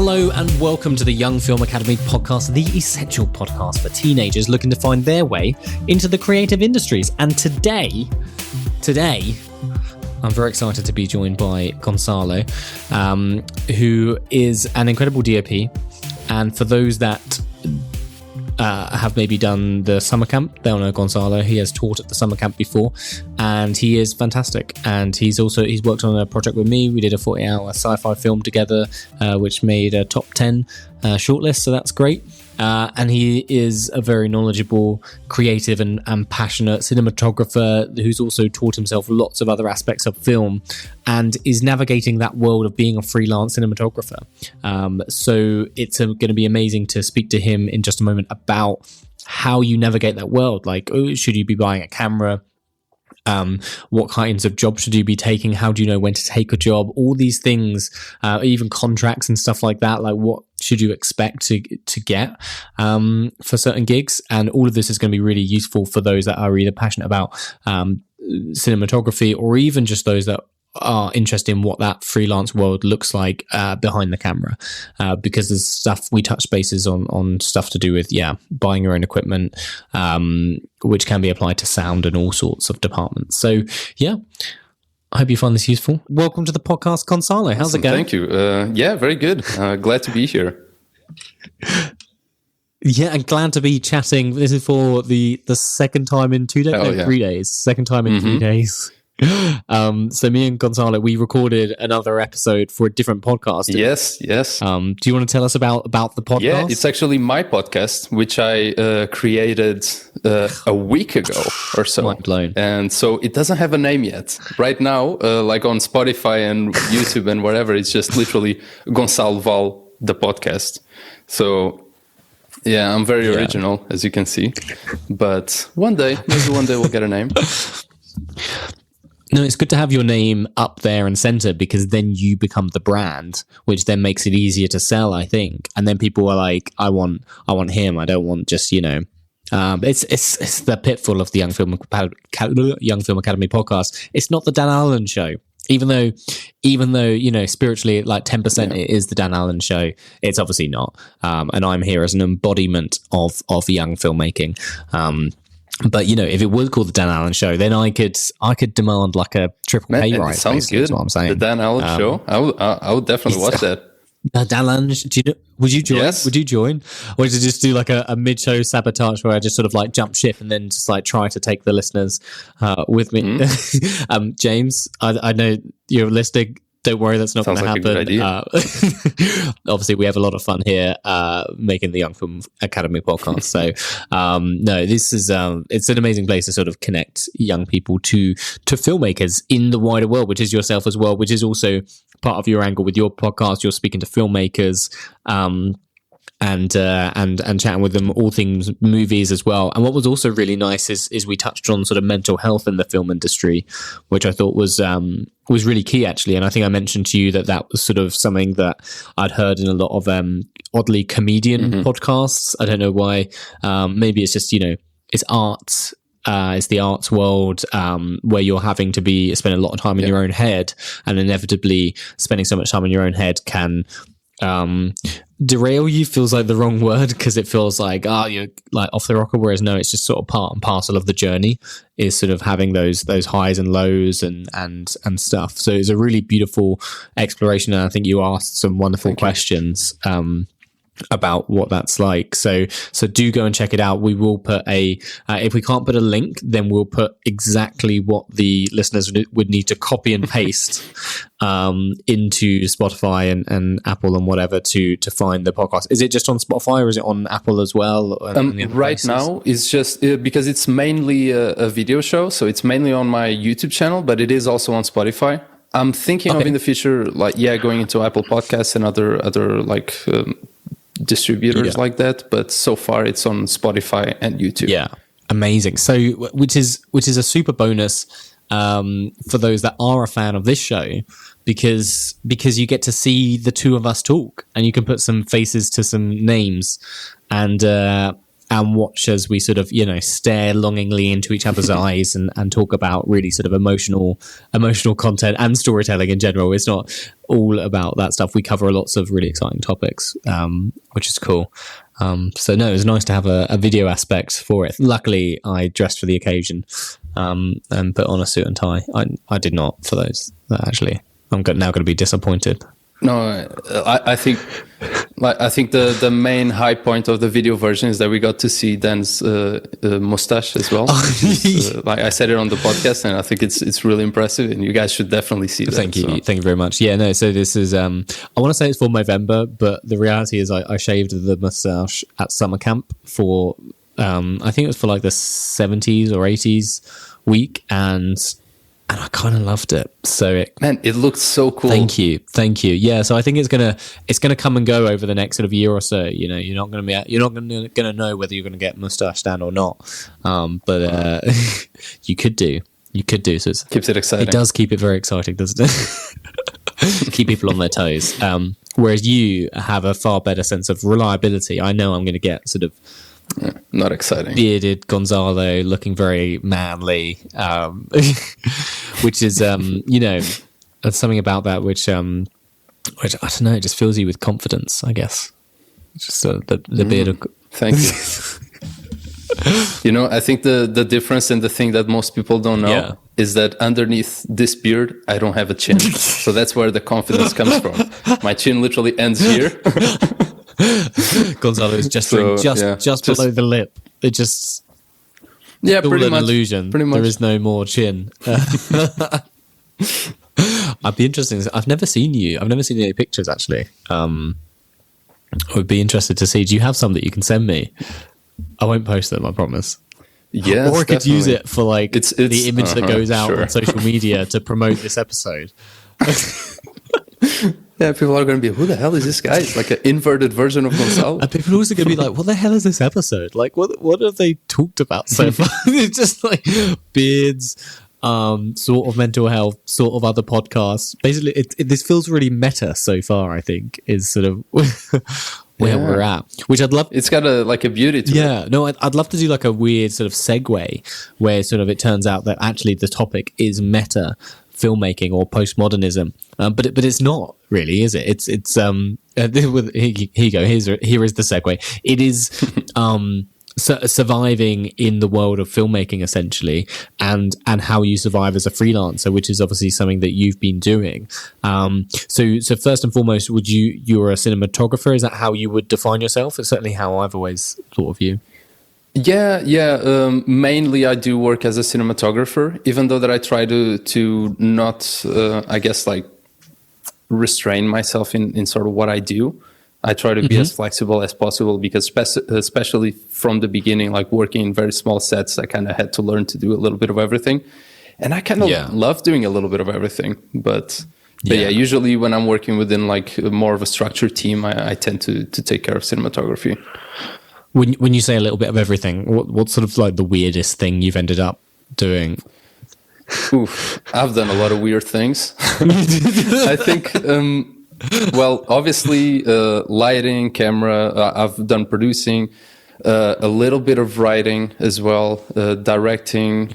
Hello and welcome to the Young Film Academy podcast, the essential podcast for teenagers looking to find their way into the creative industries. And today, I'm very excited to be joined by Gonçalo, who is an incredible DOP. And for those that have maybe done the summer camp, they'll know Gonçalo. He has taught at the summer camp before, and he is fantastic. And he's worked on a project with me. We did a 40-hour sci-fi film together, which made a top 10 shortlist, so that's great. And he is a very knowledgeable, creative and passionate cinematographer who's also taught himself lots of other aspects of film and is navigating that world of being a freelance cinematographer. So it's going to be amazing to speak to him in just a moment about how you navigate that world. Like, should you be buying a camera? What kinds of jobs should you be taking? How do you know when to take a job? All these things, even contracts and stuff like that. Like, what should you expect to get for certain gigs? And all of this is going to be really useful for those that are either passionate about cinematography or even just those that are interested in what that freelance world looks like behind the camera, because there's stuff we touch bases on stuff to do with buying your own equipment, which can be applied to sound and all sorts of departments. So I hope you find this useful. Welcome to the podcast, Gonçalo. How's it going? Thank you. Very good. Glad to be here. Yeah, and glad to be chatting. This is for the second time in 2 days, 3 days. Second time in 3 days. So me and Gonçalo, we recorded another episode for a different podcast. Yes. Do you want to tell us about the podcast? Yeah, it's actually my podcast, which I created a week ago or so. Mind blown. And so it doesn't have a name yet. Right now, like on Spotify and YouTube and whatever, it's just literally Gonçalo Valle, the podcast. So yeah, I'm very original, as you can see. But maybe one day we'll get a name. No, it's good to have your name up there and centered, because then you become the brand, which then makes it easier to sell, I think. And then people are like, I want him. I don't want just, it's the pitfall of the Young Film Academy podcast. It's not the Dan Allen show. Even though, spiritually, like 10% it is the Dan Allen show, it's obviously not. And I'm here as an embodiment of young filmmaking. But if it was called the Dan Allen Show, then I could demand like a triple pay rise. Sounds good. Is what I'm saying. The Dan Allen Show. I would definitely watch that. Dan Allen, would you join? Yes. Would you join? Or did you just do like a mid-show sabotage where I just sort of like jump ship and then just like try to take the listeners with me? Mm-hmm. James, I know you're listening. Don't worry, that's not going to happen. Sounds like a good idea. Obviously, we have a lot of fun here making the Young Film Academy podcast. So, no, this is it's an amazing place to sort of connect young people to filmmakers in the wider world, which is yourself as well, which is also part of your angle with your podcast. You're speaking to filmmakers. And chatting with them all things movies as well. And what was also really nice is we touched on sort of mental health in the film industry, which I thought was really key actually. And I think I mentioned to you that was sort of something that I'd heard in a lot of oddly comedian podcasts. I don't know why. Maybe it's just it's arts. It's the arts world where you're having to spend a lot of time in your own head, and inevitably spending so much time in your own head can derail you. Feels like the wrong word, because it feels like you're like off the rocker, whereas no, it's just sort of part and parcel of the journey, is sort of having those highs and lows and stuff. So it's a really beautiful exploration, and I think you asked some wonderful questions about what that's like. So do go and check it out. We will put if we can't put a link, then we'll put exactly what the listeners would need to copy and paste into Spotify and Apple and whatever to find the podcast. Is it just on Spotify or is it on Apple as well? Right now it's just because it's mainly a video show, so it's mainly on my YouTube channel, but it is also on Spotify. I'm thinking of in the future, going into Apple Podcasts and other like distributors like that, but so far it's on Spotify and YouTube. Yeah, amazing. So which is a super bonus for those that are a fan of this show, because you get to see the two of us talk, and you can put some faces to some names, and and watch as we sort of, stare longingly into each other's eyes and talk about really sort of emotional content and storytelling in general. It's not all about that stuff. We cover lots of really exciting topics, which is cool. So no, it was nice to have a video aspect for it. Luckily, I dressed for the occasion and put on a suit and tie. I did not for those. Actually, I'm now going to be disappointed. No, I think the main high point of the video version is that we got to see Dan's mustache as well. Like I said it on the podcast, and I think it's really impressive, and you guys should definitely see that. Thank you very much. Yeah, no. So this is I want to say it's for Movember, but the reality is I shaved the mustache at summer camp for I think it was for like the 70s or 80s week, and I kind of loved it. So it looked so cool. Thank you. Yeah, so I think it's gonna come and go over the next sort of year or so. You're not gonna know whether you're gonna get mustache Dan or not. But you could do. So it keeps it exciting. It does keep it very exciting, doesn't it? Keep people on their toes. Whereas you have a far better sense of reliability. I know I'm going to get sort of. Yeah, not exciting. Bearded Gonzalo looking very manly, which is, there's something about that which I don't know, it just fills you with confidence, I guess. Just the beard. Thank you. I think the difference and the thing that most people don't know is that underneath this beard, I don't have a chin. So that's where the confidence comes from. My chin literally ends here. Gonzalo is gesturing just below the lip. It just pretty an much illusion. Pretty much. There is no more chin. I'd be interested. I've never seen any pictures actually. I would be interested to see. Do you have some that you can send me? I won't post them, I promise. Yeah, or I could use it for like it's the image that goes out on social media to promote this episode. Yeah, people are going to be, who the hell is this guy? It's like an inverted version of Gonçalo. And people are also going to be like, what the hell is this episode? Like, what have they talked about so far? It's just like beards, sort of mental health, sort of other podcasts. Basically, this feels really meta so far, I think, is sort of where we're at. Which I'd love. It's got a beauty to it. Yeah, no, I'd love to do like a weird sort of segue where sort of it turns out that actually the topic is meta filmmaking or postmodernism, but it's not really, is it? It's here you go. Here is the segue. It is surviving in the world of filmmaking essentially, and how you survive as a freelancer, which is obviously something that you've been doing. So first and foremost, you're a cinematographer? Is that how you would define yourself? It's certainly how I've always thought of you. Yeah. Mainly, I do work as a cinematographer, even though that I try to not, I guess, like restrain myself in sort of what I do. I try to be as flexible as possible because, especially from the beginning, like working in very small sets, I kind of had to learn to do a little bit of everything, and I kind of love doing a little bit of everything. But usually when I'm working within like more of a structured team, I tend to take care of cinematography. When you say a little bit of everything, what's sort of like the weirdest thing you've ended up doing? Oof, I've done a lot of weird things. I think, well, obviously, lighting, camera, I've done producing, a little bit of writing as well, directing,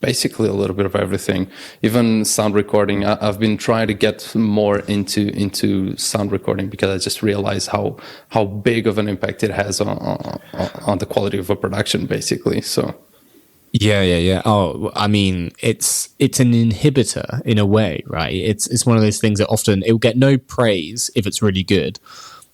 basically a little bit of everything, even sound recording. I've been trying to get more into sound recording because I just realized how big of an impact it has on the quality of a production, basically. So yeah. Oh, I mean, it's an inhibitor in a way, right? It's one of those things that often it will get no praise if it's really good,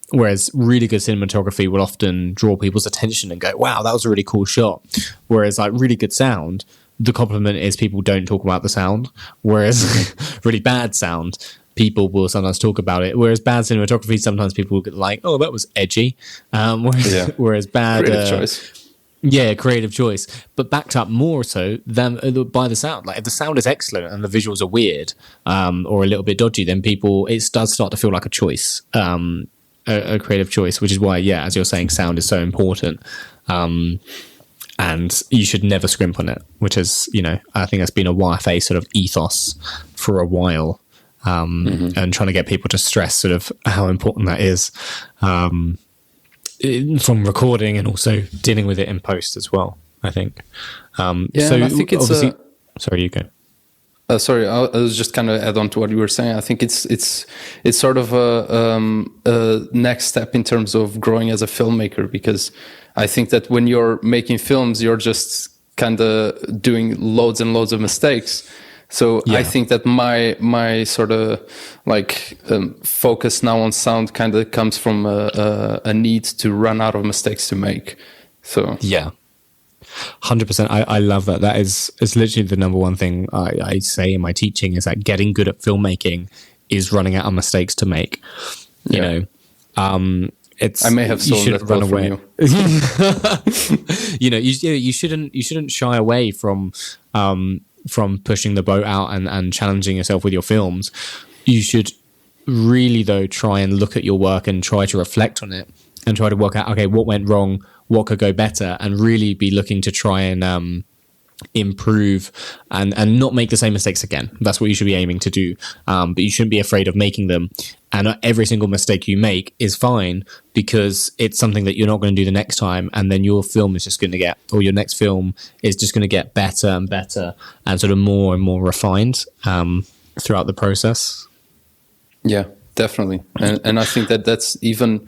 whereas really good cinematography will often draw people's attention and go, wow, that was a really cool shot. Whereas like really good sound, the compliment is people don't talk about the sound, whereas really bad sound, people will sometimes talk about it. Whereas bad cinematography, sometimes people will get like, oh, that was edgy. Whereas bad... Creative choice. Yeah, creative choice. But backed up more so than by the sound. Like if the sound is excellent and the visuals are weird or a little bit dodgy, then it does start to feel like a choice, a creative choice, which is why, as you're saying, sound is so important. And you should never scrimp on it, which is, I think that's been a YFA sort of ethos for a while, and trying to get people to stress sort of how important that is. from recording and also dealing with it in post as well, I think. So I think it's sorry, you go. Sorry, I was just kind of add on to what you were saying. I think it's sort of a next step in terms of growing as a filmmaker, because I think that when you're making films, you're just kind of doing loads and loads of mistakes. So I think that my sort of like focus now on sound kind of comes from a need to run out of mistakes to make. So 100%. I love that. That is literally the number one thing I say in my teaching, is that getting good at filmmaking is running out of mistakes to make. You know, it's, I may have stolen that run away. You know, you shouldn't shy away from pushing the boat out and challenging yourself with your films. You should really, though, try and look at your work and try to reflect on it and try to work out, okay, what went wrong, what could go better, and really be looking to try and improve and not make the same mistakes again. That's what you should be aiming to do. But you shouldn't be afraid of making them. And every single mistake you make is fine, because it's something that you're not going to do the next time. And then your film is just going to get, or your next film is just going to get better and better and sort of more and more refined throughout the process. Yeah, definitely. And I think that that's even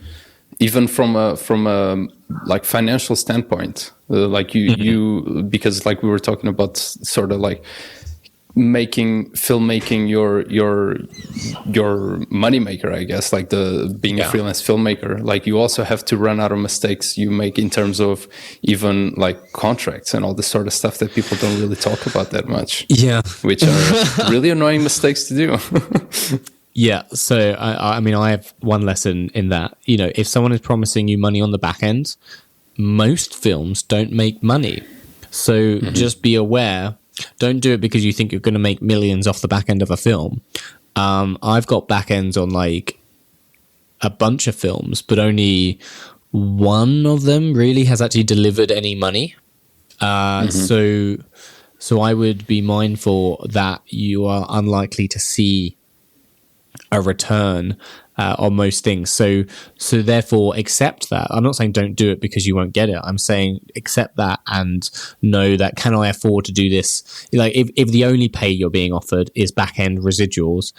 from a like financial standpoint, like you because like we were talking about sort of like making filmmaking your money maker, I guess, like being a freelance filmmaker. Like you also have to run out of mistakes you make in terms of even like contracts and all this sort of stuff that people don't really talk about that much. Yeah, which are really annoying mistakes to do. Yeah, so I mean, I have one lesson in that. You know, if someone is promising you money on the back end, most films don't make money. So just be aware. Don't do it because you think you're going to make millions off the back end of a film. I've got back ends on like a bunch of films, but only one of them really has actually delivered any money. So I would be mindful that you are unlikely to see a return on most things. So therefore accept that. I'm not saying don't do it because you won't get it. I'm saying accept that and know that, can I afford to do this? Like if the only pay you're being offered is back end residuals,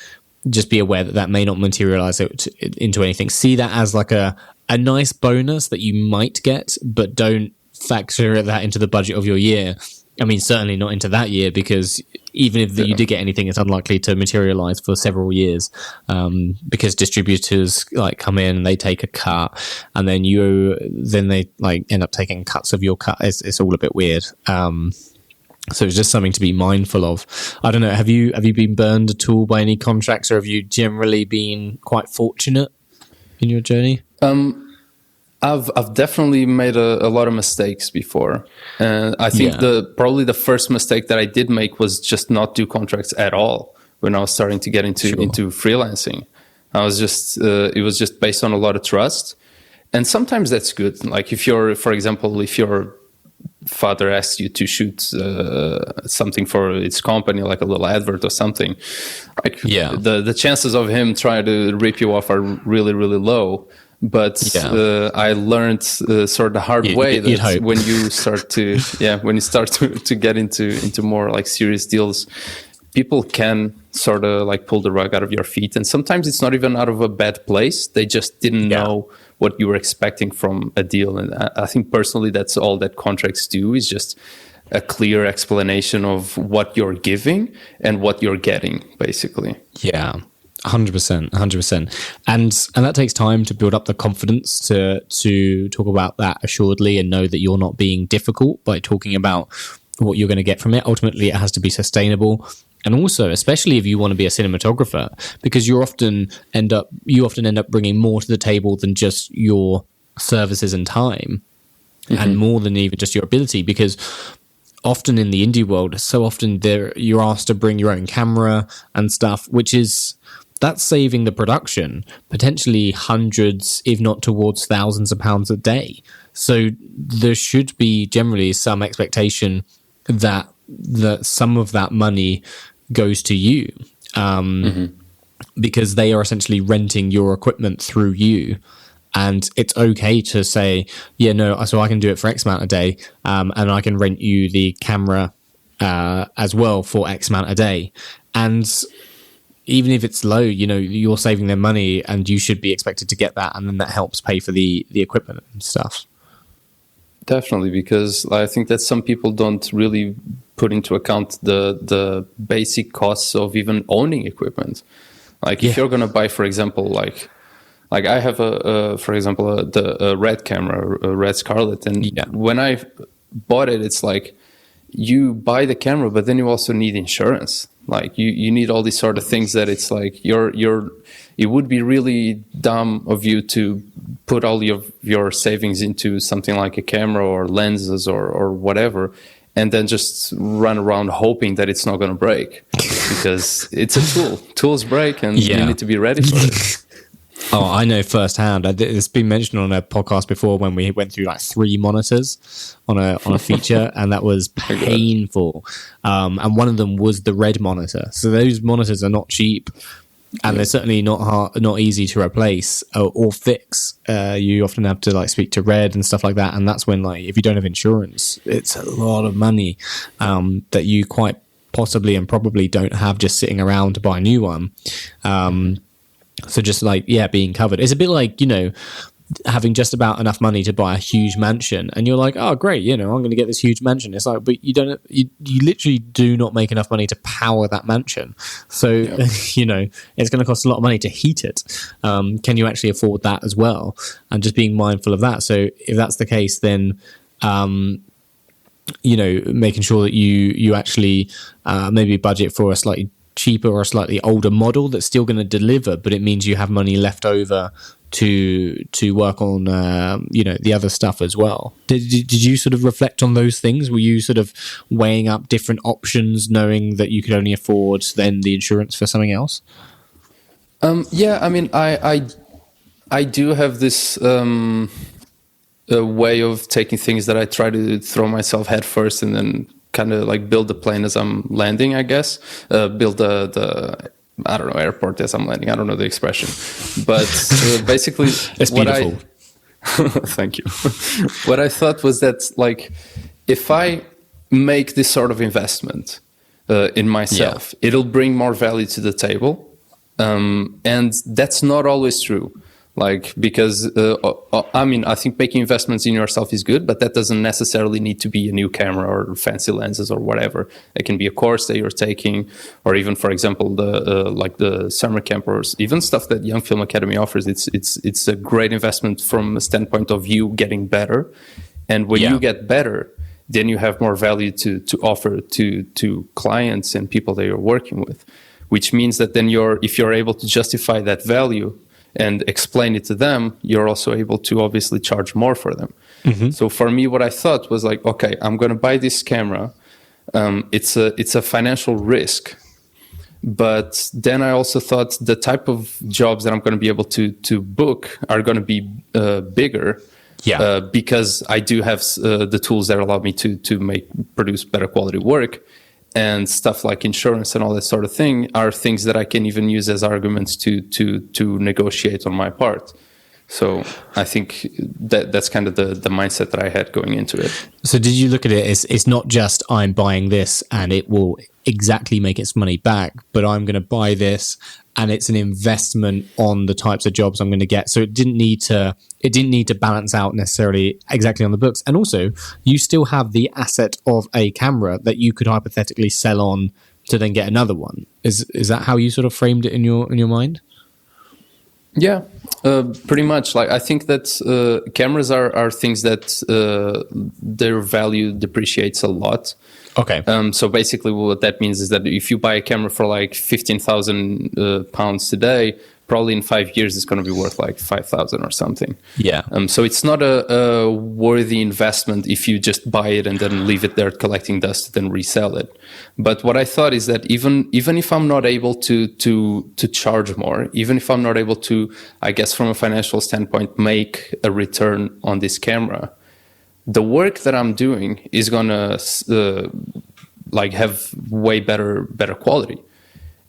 just be aware that may not materialize into anything. See that as like a nice bonus that you might get, but don't factor that into the budget of your year. I mean, certainly not into that year, because even if you did get anything, it's unlikely to materialize for several years, because distributors like come in and they take a cut, and then they like end up taking cuts of your cut. It's all a bit weird. So it's just something to be mindful of. I don't know. Have you been burned at all by any contracts, or have you generally been quite fortunate in your journey? I've definitely made a lot of mistakes before. And I think probably the first mistake that I did make was just not do contracts at all when I was starting to get into freelancing. I was just, it was just based on a lot of trust. And sometimes that's good. Like if your father asks you to shoot something for its company, like a little advert or something, like the chances of him trying to rip you off are really, really low. But I learned sort of the hard way that when you start to get into more like serious deals, people can sort of like pull the rug out of your feet. And sometimes it's not even out of a bad place. They just didn't know what you were expecting from a deal. And I think personally, that's all that contracts do, is just a clear explanation of what you're giving and what you're getting, basically. Yeah. 100%. And that takes time to build up the confidence to talk about that assuredly and know that you're not being difficult by talking about what you're going to get from it. Ultimately, it has to be sustainable. And also, especially if you want to be a cinematographer, because you often end up bringing more to the table than just your services and time, and more than even just your ability, because often in the indie world, so often you're asked to bring your own camera and stuff, that's saving the production potentially hundreds, if not towards thousands of pounds a day. So there should be generally some expectation that some of that money goes to you, because they are essentially renting your equipment through you. And it's okay to say, yeah, no, so I can do it for X amount a day, and I can rent you the camera as well for X amount a day. And even if it's low, you know, you're saving them money and you should be expected to get that. And then that helps pay for the equipment and stuff. Definitely, because I think that some people don't really put into account the basic costs of even owning equipment. Like if you're going to buy, for example, like I have for example, a red camera, a red Scarlett. And when I bought it, it's like you buy the camera, but then you also need insurance. Like you need all these sort of things that it's like it would be really dumb of you to put all of your savings into something like a camera or lenses or whatever, and then just run around hoping that it's not going to break, because it's a tool. Tools break, and you need to be ready for it. Oh, I know firsthand. It's been mentioned on a podcast before when we went through like 3 monitors on a feature, and that was painful. And one of them was the red monitor. So those monitors are not cheap, and they're certainly not easy to replace or fix. You often have to like speak to Red and stuff like that, and that's when, like, if you don't have insurance, it's a lot of money that you quite possibly and probably don't have just sitting around to buy a new one. So just like, being covered. It's a bit like, you know, having just about enough money to buy a huge mansion, and you're like, oh great, you know, I'm going to get this huge mansion. It's like, but you literally do not make enough money to power that mansion. So, you know, it's going to cost a lot of money to heat it. Can you actually afford that as well? And just being mindful of that. So if that's the case, then, you know, making sure that you actually maybe budget for a slightly cheaper or a slightly older model that's still going to deliver, but it means you have money left over to work on you know, the other stuff as well. Did you sort of reflect on those things? Were you sort of weighing up different options, knowing that you could only afford then the insurance for something else? I mean, I do have this a way of taking things that I try to throw myself head first and then kind of like build the plane as I'm landing, I guess. Build the I don't know, airport as I'm landing. I don't know the expression, but basically, it's beautiful. Thank you. What I thought was that, like, if I make this sort of investment in myself, it'll bring more value to the table, and that's not always true. Like, because, I mean, I think making investments in yourself is good, but that doesn't necessarily need to be a new camera or fancy lenses or whatever. It can be a course that you're taking, or even, for example, like the summer camp, or even stuff that Young Film Academy offers. It's a great investment from a standpoint of you getting better. And when you get better, then you have more value to offer to clients and people that you're working with, which means that then if you're able to justify that value and explain it to them, you're also able to obviously charge more for them. Mm-hmm. So for me, what I thought was like, okay, I'm going to buy this camera. It's a financial risk. But then I also thought the type of jobs that I'm going to be able to book are going to be bigger. Because I do have the tools that allow me to produce better quality work. And stuff like insurance and all that sort of thing are things that I can even use as arguments to negotiate on my part. So I think that's kind of the mindset that I had going into it. So did you look at it as, it's not just I'm buying this and it will exactly make its money back, but I'm going to buy this and it's an investment on the types of jobs I'm going to get. So it didn't need to balance out necessarily exactly on the books. And also, you still have the asset of a camera that you could hypothetically sell on to then get another one. Is that how you sort of framed it in your mind? Yeah, pretty much. Like, I think that cameras are things that their value depreciates a lot. Okay. So basically, what that means is that if you buy a camera for like £15,000 today, probably in 5 years it's going to be worth like 5,000 or something. Yeah. So it's not a worthy investment if you just buy it and then leave it there collecting dust, then resell it. But what I thought is that even if I'm not able to charge more, even if I'm not able to, I guess from a financial standpoint, make a return on this camera, the work that I'm doing is gonna like have way better quality.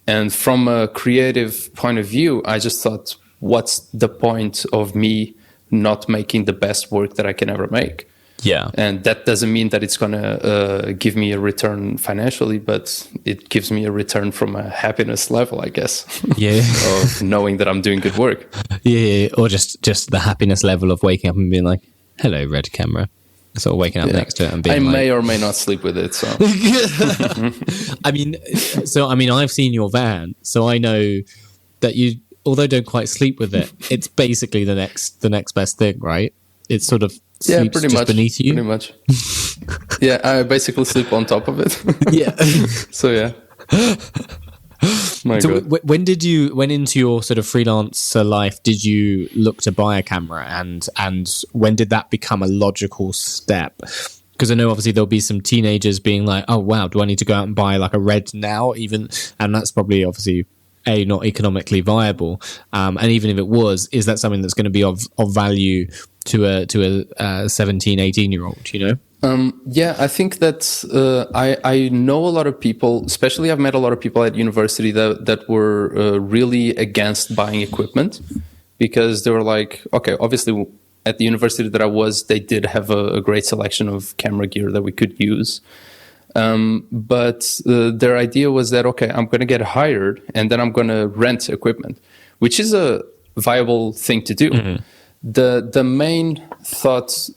And from a creative point of view, I just thought, what's the point of me not making the best work that I can ever make. Yeah. And that doesn't mean that it's going to give me a return financially, but it gives me a return from a happiness level, I guess. Yeah. Of knowing that I'm doing good work. Yeah. Or just the happiness level of waking up and being like, hello, red camera. Sort of waking up next to it and being I may or may not sleep with it. So, I mean, I've seen your van, so I know that you, although don't quite sleep with it, it's basically the next best thing, right? It's sort of sleeps pretty just much beneath you. Pretty much. Yeah, I basically sleep on top of it. Yeah. So yeah. So when into your sort of freelancer life did you look to buy a camera, and when did that become a logical step? Because I know obviously there'll be some teenagers being like, oh wow, do I need to go out and buy like a red now even? And that's probably obviously not economically viable. And even if it was, is that something that's going to be of value to a 17, 18-year-old, you know? Yeah, I think that I know a lot of people, especially I've met a lot of people at university that were really against buying equipment, because they were like, okay, obviously at the university that I was, they did have a great selection of camera gear that we could use. But their idea was that, okay, I'm going to get hired and then I'm going to rent equipment, which is a viable thing to do. Mm-hmm. The main thought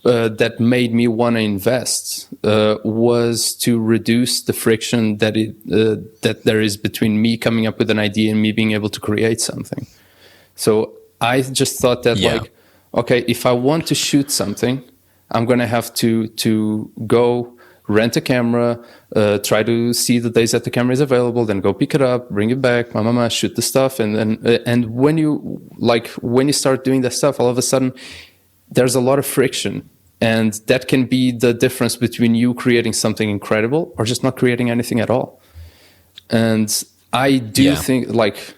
that made me want to invest was to reduce the friction that there is between me coming up with an idea and me being able to create something. So I just thought that like, okay, if I want to shoot something, I'm going to have to go rent a camera, try to see the days that the camera is available, then go pick it up, bring it back, shoot the stuff. And when you start doing that stuff, all of a sudden there's a lot of friction. And that can be the difference between you creating something incredible or just not creating anything at all. And I do think, like,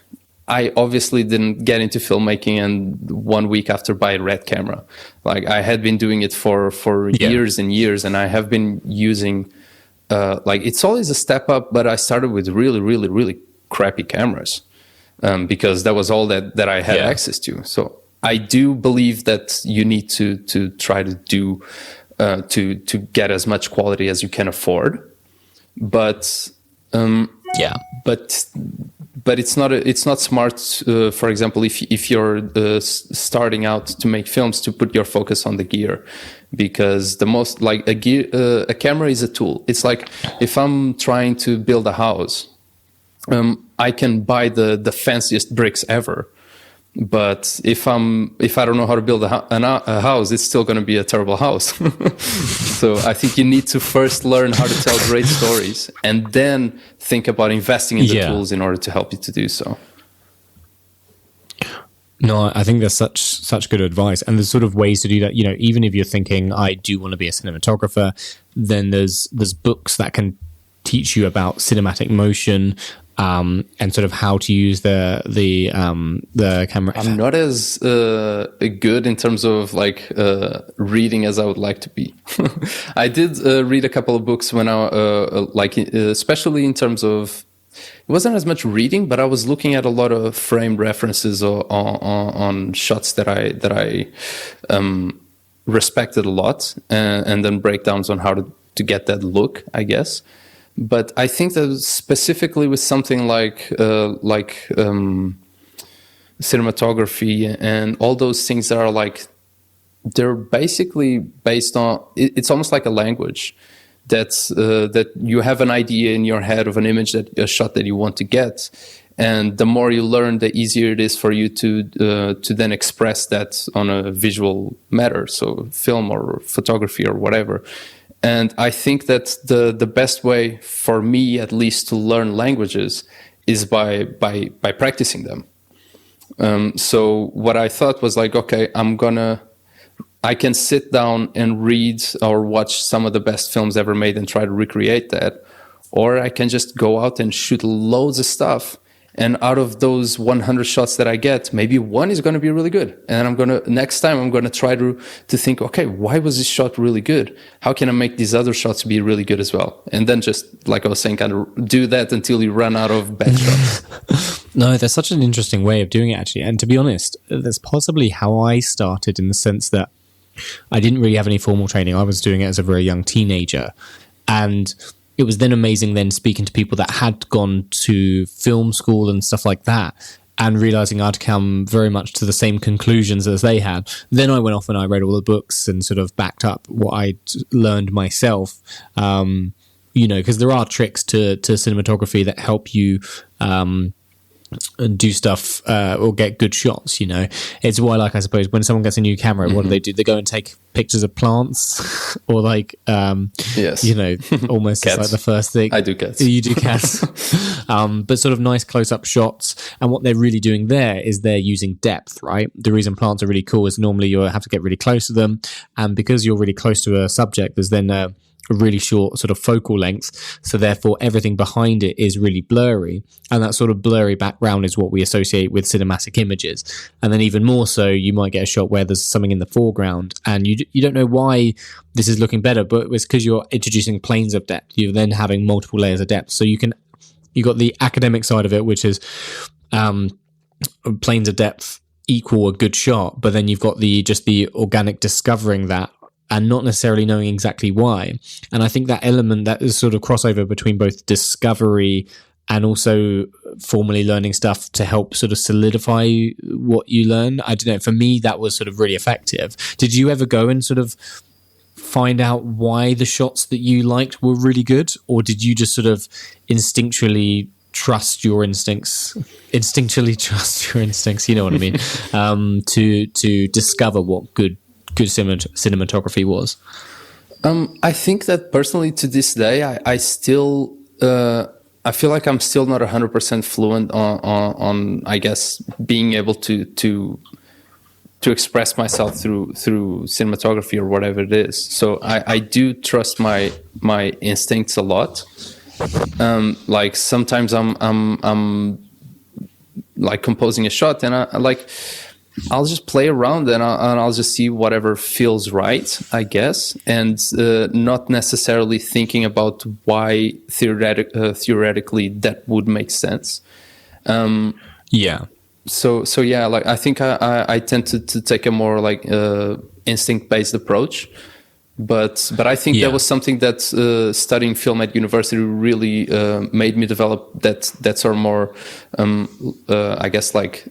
I obviously didn't get into filmmaking and 1 week after buy a red camera. Like, I had been doing it for years and years, and I have been using, it's always a step up, but I started with really, really, really crappy cameras because that was all that I had access to. So I do believe that you need to try to do to get as much quality as you can afford, but it's not smart. For example, if you're starting out to make films, to put your focus on the gear, because the most like a camera is a tool. It's like if I'm trying to build a house, I can buy the fanciest bricks ever. But if I don't know how to build a house, it's still going to be a terrible house. So I think you need to first learn how to tell great stories, and then think about investing in the tools in order to help you to do so. No, I think that's such good advice, and there's sort of ways to do that. You know, even if you're thinking, I do want to be a cinematographer, then there's books that can teach you about cinematic motion. And sort of how to use the camera. I'm not as good in terms of reading as I would like to be. I did read a couple of books when I especially in terms of, it wasn't as much reading, but I was looking at a lot of framed references on shots that I respected a lot, and then breakdowns on how to get that look, I guess. But I think that specifically with something like cinematography and all those things that are like, they're basically based on, it's almost like a language that you have an idea in your head of an image, a shot that you want to get. And the more you learn, the easier it is for you to then express that on a visual matter. So film or photography or whatever. And I think that the best way for me, at least, to learn languages is by practicing them. So what I thought was like, okay, I can sit down and read or watch some of the best films ever made and try to recreate that. Or I can just go out and shoot loads of stuff. And out of those 100 shots that I get, maybe one is going to be really good. And next time I'm going to try to think, okay, why was this shot really good? How can I make these other shots be really good as well? And then just, like I was saying, kind of do that until you run out of bad shots. No, that's such an interesting way of doing it, actually. And to be honest, that's possibly how I started, in the sense that I didn't really have any formal training. I was doing it as a very young teenager. And it was then amazing then speaking to people that had gone to film school and stuff like that, and realizing I'd come very much to the same conclusions as they had. Then I went off and I read all the books and sort of backed up what I'd learned myself. Because there are tricks to cinematography that help you do stuff or get good shots. It's why, like, I suppose when someone gets a new camera, what do? They go and take pictures of plants or like yes, almost cats. like the first thing. I do cats. You do cats. But sort of nice close-up shots. And what they're really doing there is they're using depth, right? The reason plants are really cool is normally you have to get really close to them, and because you're really close to a subject, there's then a really short sort of focal length, so therefore everything behind it is really blurry, and that sort of blurry background is what we associate with cinematic images. And then even more so, you might get a shot where there's something in the foreground and you don't know why this is looking better, but it's because you're introducing planes of depth. You're then having multiple layers of depth, so you got the academic side of it, which is planes of depth equal a good shot, but then you've got the organic discovering that and not necessarily knowing exactly why. And I think that element, that is sort of crossover between both discovery and also formally learning stuff to help sort of solidify what you learn. I don't know, for me, that was sort of really effective. Did you ever go and sort of find out why the shots that you liked were really good? Or did you just sort of instinctually trust your instincts, you know what I mean, to discover what good cinematography was? I think that personally to this day, I still I feel like I'm still not 100% fluent on I guess being able to express myself through cinematography or whatever it is. So I do trust my instincts a lot. Like sometimes I'm like composing a shot and I'll just play around and I'll just see whatever feels right, I guess, and not necessarily thinking about why theoretically that would make sense. Yeah. So yeah, like I think I tend to take a more like instinct-based approach, but I think that was something that studying film at university really made me develop that sort of more I guess like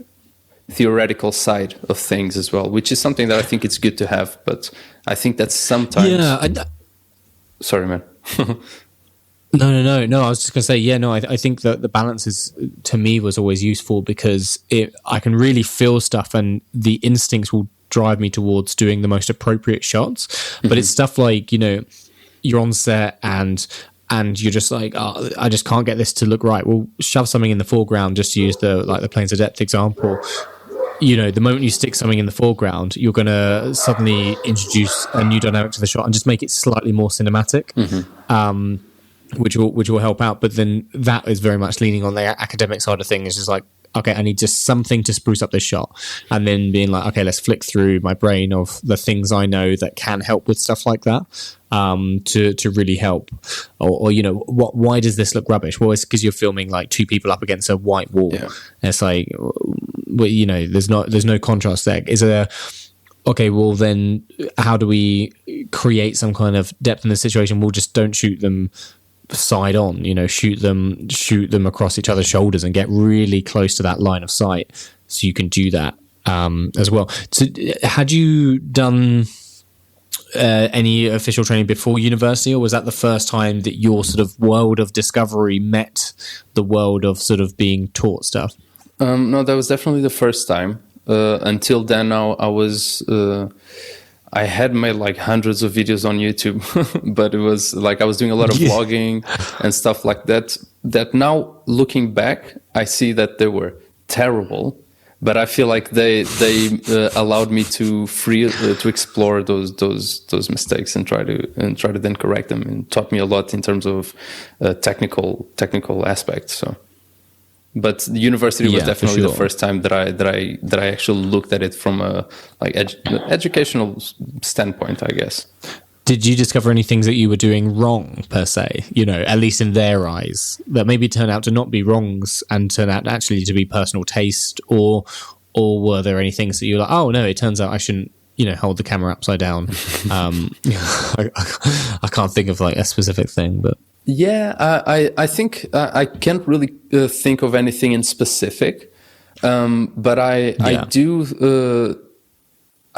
theoretical side of things as well, which is something that I think it's good to have, but I think that sometimes sorry man. No, I was just gonna say, I think that the balance is, to me, was always useful because I can really feel stuff and the instincts will drive me towards doing the most appropriate shots. But it's stuff like, you're on set and you're just like, oh, I just can't get this to look right. Well, shove something in the foreground, just to use the planes of depth example. The moment you stick something in the foreground, you're going to suddenly introduce a new dynamic to the shot and just make it slightly more cinematic, which will help out. But then that is very much leaning on the academic side of things. It's just like, okay, I need just something to spruce up this shot, and then being like, okay, let's flick through my brain of the things I know that can help with stuff like that, to really help. Or why does this look rubbish? Well, it's because you're filming like two people up against a white wall. Yeah. It's like, there's no contrast there. Is there? Okay, well then, how do we create some kind of depth in the situation? We'll just don't shoot them side on, shoot them across each other's shoulders and get really close to that line of sight, so you can do that as well. So had you done any official training before university, or was that the first time that your sort of world of discovery met the world of sort of being taught stuff? No, that was definitely the first time. Until then, I had made like hundreds of videos on YouTube, but it was like I was doing a lot of vlogging and stuff like that. That now, looking back, I see that they were terrible, but I feel like they allowed me to explore those mistakes and try to then correct them, and taught me a lot in terms of technical aspects. So. But the university was definitely the first time that I actually looked at it from a educational standpoint, I guess. Did you discover any things that you were doing wrong, per se, at least in their eyes, that maybe turn out to not be wrongs and turn out actually to be personal taste, or were there any things that you were like, oh no, it turns out I shouldn't, hold the camera upside down? I can't think of like a specific thing, but yeah, I think I can't really think of anything in specific, but I do.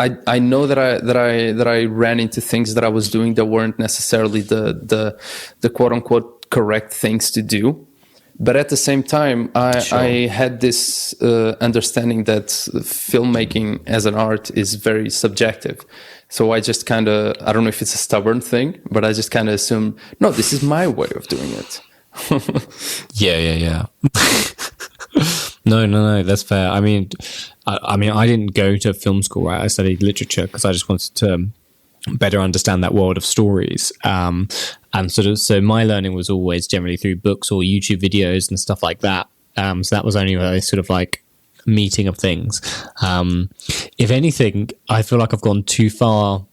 I know that I ran into things that I was doing that weren't necessarily the quote unquote correct things to do. But at the same time, I had this understanding that filmmaking as an art is very subjective. So I just kind of, I don't know if it's a stubborn thing, but I just kind of assume, no, this is my way of doing it. Yeah. No, that's fair. I mean, I didn't go to film school, right? I studied literature because I just wanted to better understand that world of stories. And so my learning was always generally through books or YouTube videos and stuff like that. So that was only a sort of like meeting of things. If anything, I feel like I've gone too far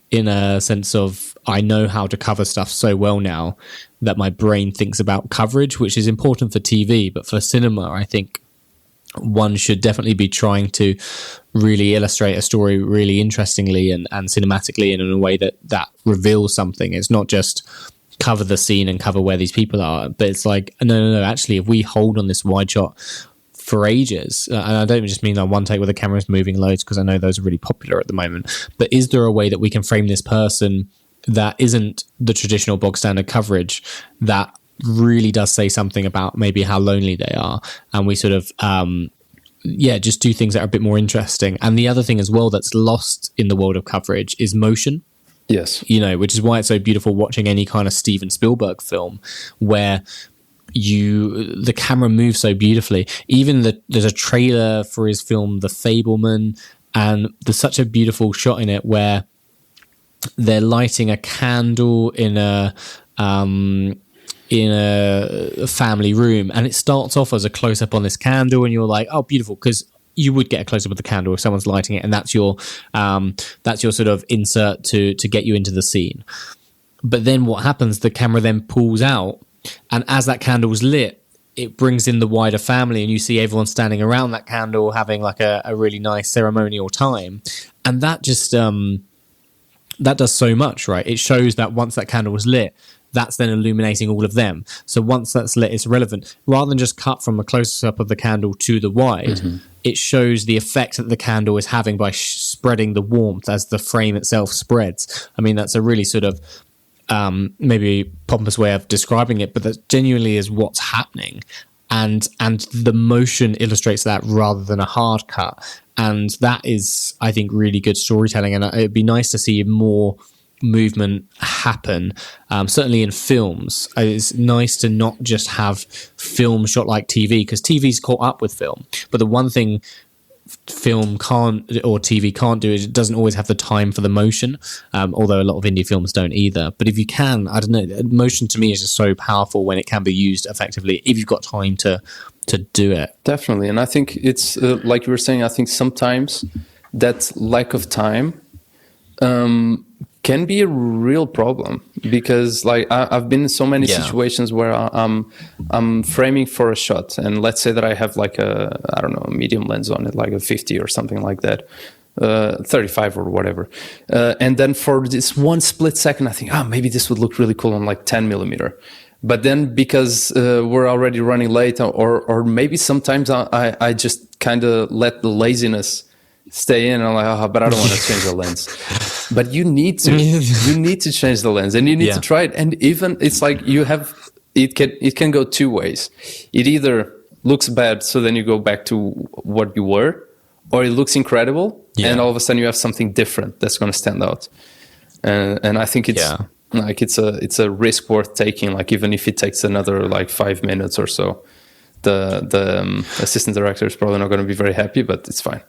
in a sense of I know how to cover stuff so well now that my brain thinks about coverage, which is important for TV, but for cinema, I think one should definitely be trying to really illustrate a story really interestingly and cinematically and in a way that reveals something. It's not just cover the scene and cover where these people are, but it's like, no, actually, if we hold on this wide shot for ages, and I don't just mean that one take where the camera's moving loads, because I know those are really popular at the moment, but is there a way that we can frame this person that isn't the traditional bog standard coverage that really does say something about maybe how lonely they are, and we sort of just do things that are a bit more interesting. And the other thing as well that's lost in the world of coverage is motion. Yes. Which is why it's so beautiful watching any kind of Steven Spielberg film where the camera moves so beautifully. Even there's a trailer for his film The Fableman, and there's such a beautiful shot in it where they're lighting a candle in a family room, and it starts off as a close-up on this candle, and you're like, oh, beautiful, because you would get a close-up of the candle if someone's lighting it, and that's your sort of insert to get you into the scene. But then what happens, the camera then pulls out, and as that candle's lit, it brings in the wider family, and you see everyone standing around that candle having like a really nice ceremonial time. And that just that does so much, right? It shows that once that candle was lit, that's then illuminating all of them. So once that's lit, it's relevant. Rather than just cut from a close-up of the candle to the wide, it shows the effect that the candle is having by spreading the warmth as the frame itself spreads. I mean, that's a really sort of maybe pompous way of describing it, but that genuinely is what's happening. And the motion illustrates that rather than a hard cut. And that is, I think, really good storytelling. And it'd be nice to see more movement happen, certainly in films. It's nice to not just have film shot like TV, because TV's caught up with film. But the one thing film can't, or TV can't do, is it doesn't always have the time for the motion, although a lot of indie films don't either. But if you can, I don't know, motion to me is just so powerful when it can be used effectively if you've got time to do it. Definitely. And I think it's like you were saying, I think sometimes that lack of time can be a real problem, because like I've been in so many situations where I'm framing for a shot, and let's say that I have like a medium lens on it, like a 50 or something like that, 35 or whatever, and then for this one split second I think, maybe this would look really cool on like 10 millimeter. But then because we're already running late, or maybe sometimes I just kind of let the laziness stay in, and I'm like, but I don't want to change the lens. But you need to change the lens, and you need to try it. And even it's like it can go two ways. It either looks bad, so then you go back to what you were, or it looks incredible, and all of a sudden you have something different that's going to stand out. And I think it's like it's a risk worth taking. Like even if it takes another like 5 minutes or so, the assistant director is probably not going to be very happy, but it's fine.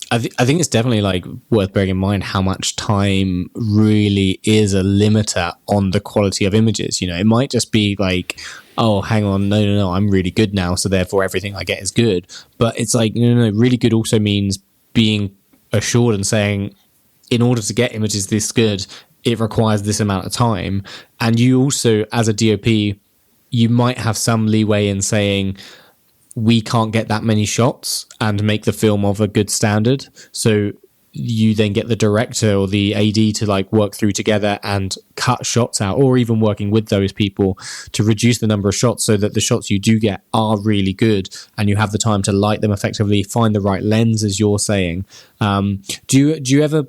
I think it's definitely like worth bearing in mind how much time really is a limiter on the quality of images. It might just be like, oh, hang on, no, I'm really good now, so therefore everything I get is good. But it's like, no, really good also means being assured and saying, in order to get images this good, it requires this amount of time. And you also, as a DOP, you might have some leeway in saying, we can't get that many shots and make the film of a good standard. So you then get the director or the AD to like work through together and cut shots out, or even working with those people to reduce the number of shots so that the shots you do get are really good and you have the time to light them effectively, find the right lens, as you're saying. Do you ever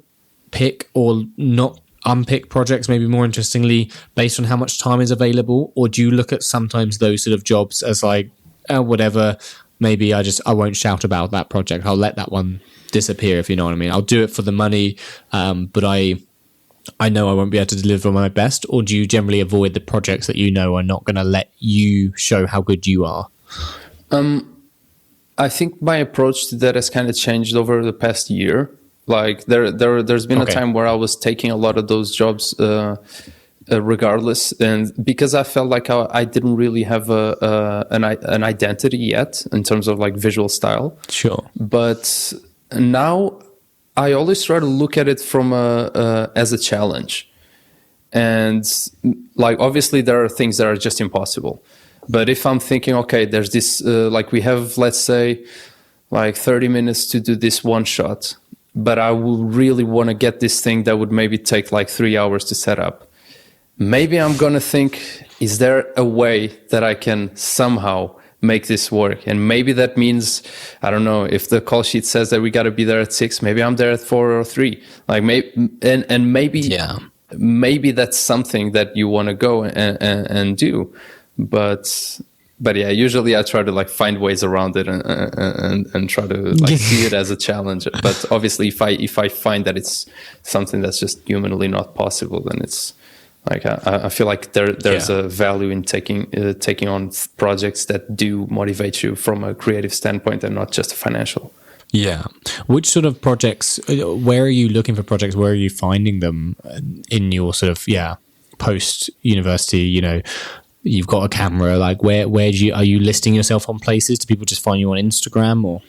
pick or not unpick projects, maybe more interestingly, based on how much time is available? Or do you look at sometimes those sort of jobs as like, whatever, maybe I won't shout about that project, I'll let that one disappear, if you know what I mean? I'll do it for the money, but I know I won't be able to deliver my best? Or do you generally avoid the projects that you know are not going to let you show how good you are? I think my approach to that has kind of changed over the past year. Like there's been a time where I was taking a lot of those jobs regardless, and because I felt like I didn't really have an identity yet in terms of like visual style. Sure. But now I always try to look at it from as a challenge, and like obviously there are things that are just impossible. But if I'm thinking, okay, there's this like we have, let's say, like 30 minutes to do this one shot, but I would really want to get this thing that would maybe take like 3 hours to set up. Maybe I'm going to think, is there a way that I can somehow make this work? And maybe that means, I don't know, if the call sheet says that we got to be there at 6, maybe I'm there at 4 or 3. Like maybe that's something that you want to go and do. But yeah, usually I try to like find ways around it and try to like see it as a challenge. But obviously, if I find that it's something that's just humanly not possible, then it's like I feel like there's a value in taking on projects that do motivate you from a creative standpoint and not just financial. Yeah. Which sort of projects? Where are you looking for projects? Where are you finding them in your sort of post university? You know, you've got a camera. Like where are you listing yourself on places? Do people just find you on Instagram or?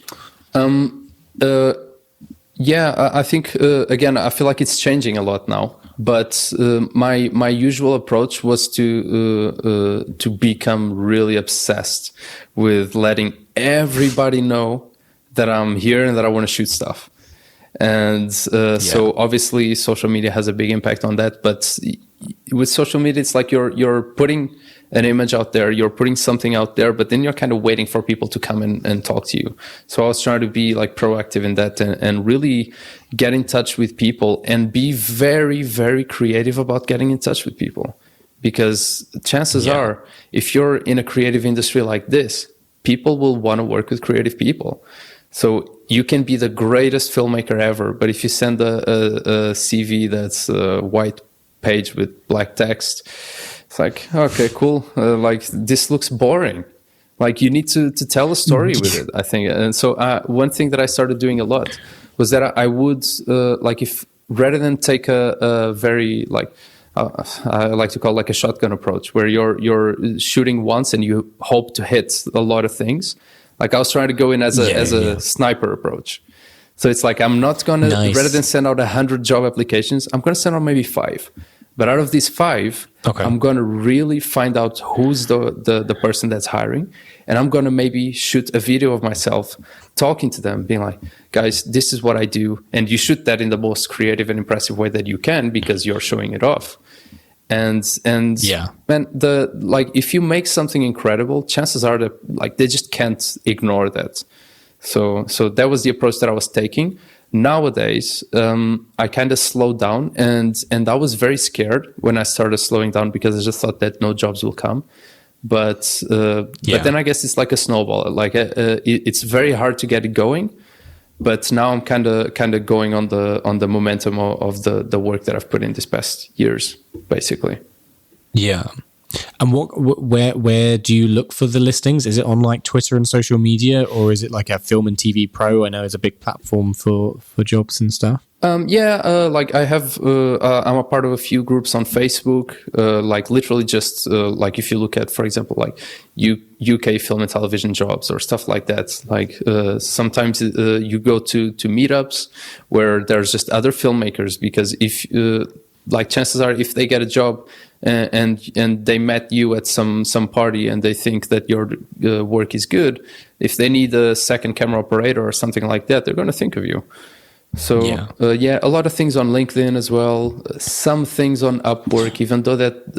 Yeah, I think again, I feel like it's changing a lot now. But my usual approach was to become really obsessed with letting everybody know that I'm here and that I want to shoot stuff. And so obviously social media has a big impact on that. But with social media, it's like you're putting an image out there, you're putting something out there, but then you're kind of waiting for people to come and talk to you. So I was trying to be like proactive in that and really get in touch with people and be very, very creative about getting in touch with people. Because chances are, if you're in a creative industry like this, people will want to work with creative people. So you can be the greatest filmmaker ever, but if you send a CV that's a white page with black text, it's like, okay, cool. Like this looks boring. Like you need to tell a story with it, I think. And so one thing that I started doing a lot was that I would like if rather than take a very like I like to call like a shotgun approach, where you're shooting once and you hope to hit a lot of things. Like I was trying to go in as a sniper approach. So it's like I'm not gonna rather than send out 100 job applications, I'm gonna send out maybe 5. But out of these 5, I'm going to really find out who's the person that's hiring. And I'm going to maybe shoot a video of myself talking to them, being like, guys, this is what I do. And you shoot that in the most creative and impressive way that you can because you're showing it off. And man, if you make something incredible, chances are that like they just can't ignore that. So that was the approach that I was taking. Nowadays, I kind of slowed down and I was very scared when I started slowing down because I just thought that no jobs will come. But then I guess it's like a snowball. Like it's very hard to get it going. But now I'm kind of going on the momentum of the work that I've put in these past years, basically. Yeah. And where do you look for the listings? Is it on like Twitter and social media, or is it like a Film and TV Pro? I know is a big platform for jobs and stuff. Like I have, I'm a part of a few groups on Facebook. Like literally just like if you look at, for example, like UK film and television jobs or stuff like that. Like sometimes you go to meetups where there's just other filmmakers, because if like chances are if they get a job and they met you at some party and they think that your work is good, if they need a second camera operator or something like that, they're going to think of you. So a lot of things on LinkedIn as well. Some things on Upwork, even though that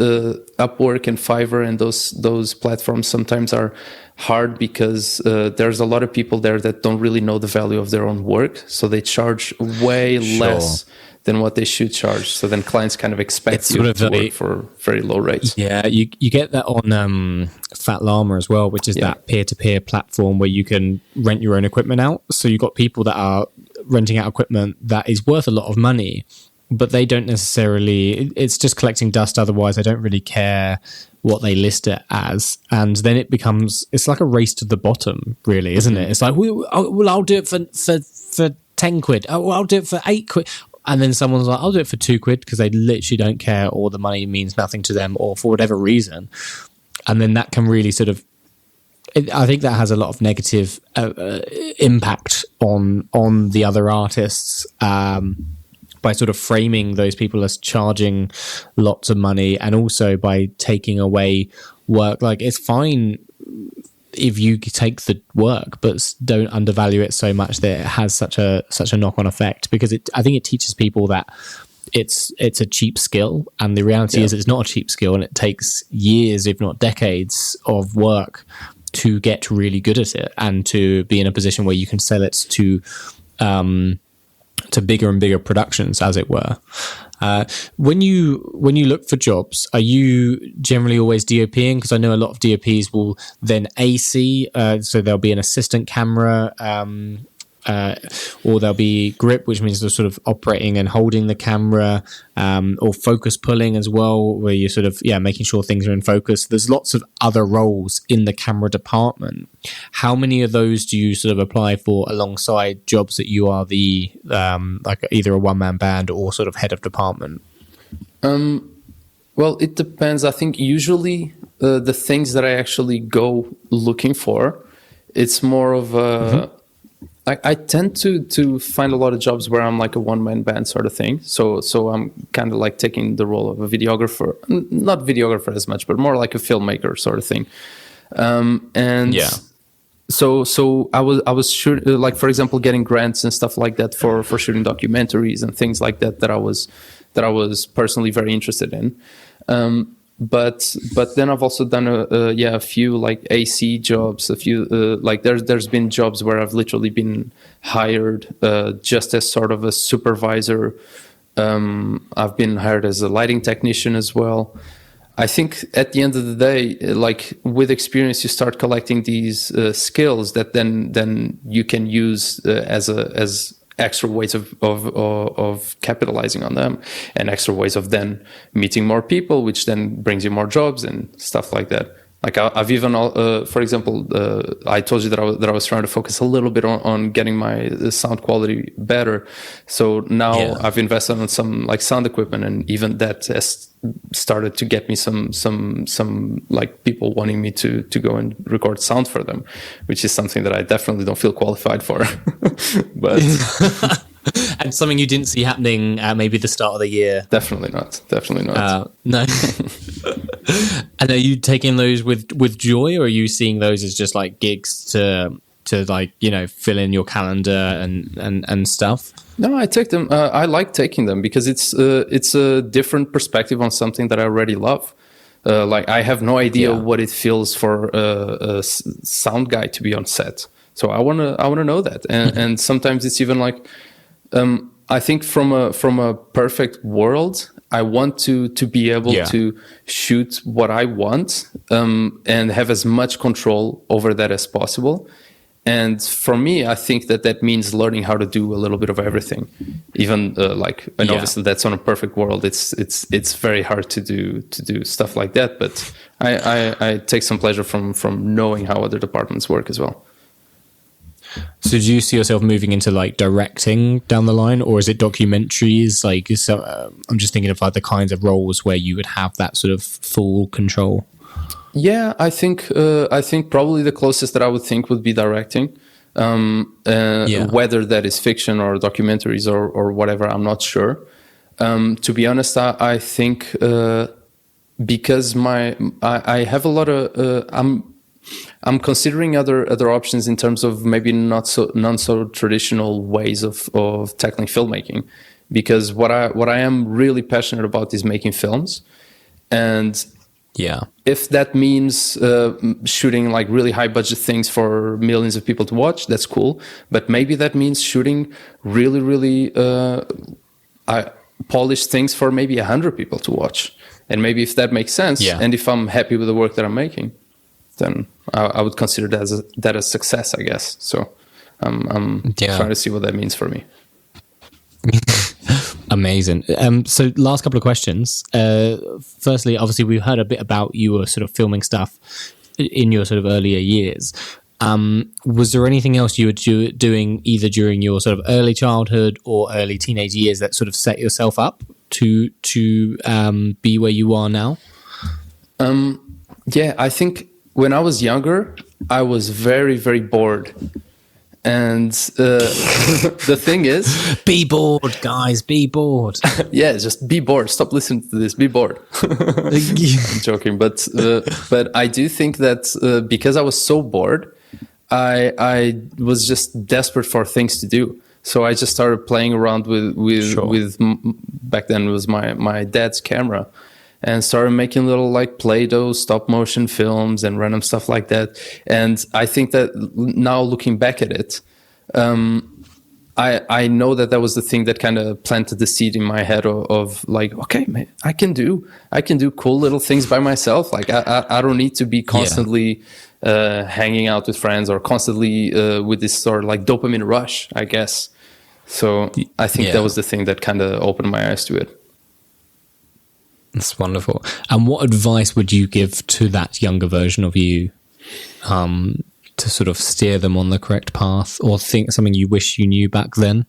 Upwork and Fiverr and those platforms sometimes are hard, because there's a lot of people there that don't really know the value of their own work, so they charge way less than what they should charge. So then clients kind of expect you to work for very low rates. Yeah, you get that on Fat Llama as well, which is that peer-to-peer platform where you can rent your own equipment out. So you've got people that are renting out equipment that is worth a lot of money, but they don't necessarily, it's just collecting dust otherwise. They don't really care what they list it as. And then it's like a race to the bottom, really, isn't it? It's like, I'll do it for 10 quid. Oh, I'll do it for 8 quid. And then someone's like, I'll do it for 2 quid, because they literally don't care, or the money means nothing to them, or for whatever reason. And then that can really sort of, I think that has a lot of negative impact on the other artists, by sort of framing those people as charging lots of money, and also by taking away work. Like, it's fine if you take the work, but don't undervalue it so much that it has such a knock-on effect, because I think it teaches people that it's a cheap skill, and the reality is it's not a cheap skill, and it takes years, if not decades, of work to get really good at it, and to be in a position where you can sell it to bigger and bigger productions, as it were. When you look for jobs, are you generally always DOPing? Because I know a lot of DOPs will then AC, so there'll be an assistant camera, or there'll be grip, which means they're sort of operating and holding the camera, or focus pulling as well, where you're sort of making sure things are in focus. There's lots of other roles in the camera department. How many of those do you sort of apply for alongside jobs that you are the like either a one-man band or sort of head of department? Well, it depends. I think usually the things that I actually go looking for, it's more of a I tend to find a lot of jobs where I'm like a one-man band sort of thing. So I'm kind of like taking the role of a videographer, not videographer as much, but more like a filmmaker sort of thing. So I was shooting, like, for example, getting grants and stuff like that for shooting documentaries and things like that I was personally very interested in. But then I've also done a few like AC jobs, a few like there's been jobs where I've literally been hired just as sort of a supervisor. I've been hired as a lighting technician as well. I think at the end of the day, like with experience, you start collecting these skills that then you can use as extra ways of capitalizing on them, and extra ways of then meeting more people, which then brings you more jobs and stuff like that. Like I've even, for example, I told you that I was trying to focus a little bit on getting my sound quality better. So now I've invested on some like sound equipment, and even that has started to get me some like people wanting me to go and record sound for them, which is something that I definitely don't feel qualified for. But and something you didn't see happening maybe the start of the year. Definitely not. No. And are you taking those with joy, or are you seeing those as just like gigs to like, you know, fill in your calendar and stuff? No, I take them. I like taking them because it's a different perspective on something that I already love. Like I have no idea what it feels for a sound guy to be on set. So I wanna know that. And sometimes it's even like, I think from a perfect world, I want to be able to shoot what I want, and have as much control over that as possible. And for me, I think that means learning how to do a little bit of everything. Even obviously that's on a perfect world. It's very hard to do stuff like that. But I take some pleasure from knowing how other departments work as well. So do you see yourself moving into like directing down the line, or is it documentaries? Like, I'm just thinking of like the kinds of roles where you would have that sort of full control. Yeah, I think probably the closest that I would think would be directing. Whether that is fiction or documentaries or whatever, I'm not sure. To be honest, I think because I have a lot of I'm considering other options in terms of maybe not so traditional ways of tackling filmmaking, because what I am really passionate about is making films. And if that means shooting like really high budget things for millions of people to watch, that's cool. But maybe that means shooting really, really polished things for maybe 100 people to watch. And maybe if that makes sense, and if I'm happy with the work that I'm making, then I would consider that a success, I guess. So I'm trying to see what that means for me. Amazing. So last couple of questions. Firstly, obviously we've heard a bit about you were sort of filming stuff in your sort of earlier years. Was there anything else you were doing either during your sort of early childhood or early teenage years that sort of set yourself up to be where you are now? I think when I was younger, I was very, very bored. And the thing is... Be bored, guys, be bored. Yeah, just be bored. Stop listening to this. Be bored. I'm joking. But I do think that because I was so bored, I was just desperate for things to do. So I just started playing around with back then it was my dad's camera, and started making little like Play-Doh stop motion films and random stuff like that. And I think that now looking back at it, I know that was the thing that kind of planted the seed in my head of like, okay, man, I can do cool little things by myself. Like I don't need to be constantly hanging out with friends or constantly with this sort of like dopamine rush, I guess. So I think that was the thing that kind of opened my eyes to it. That's wonderful. And what advice would you give to that younger version of you to sort of steer them on the correct path, or think something you wish you knew back then?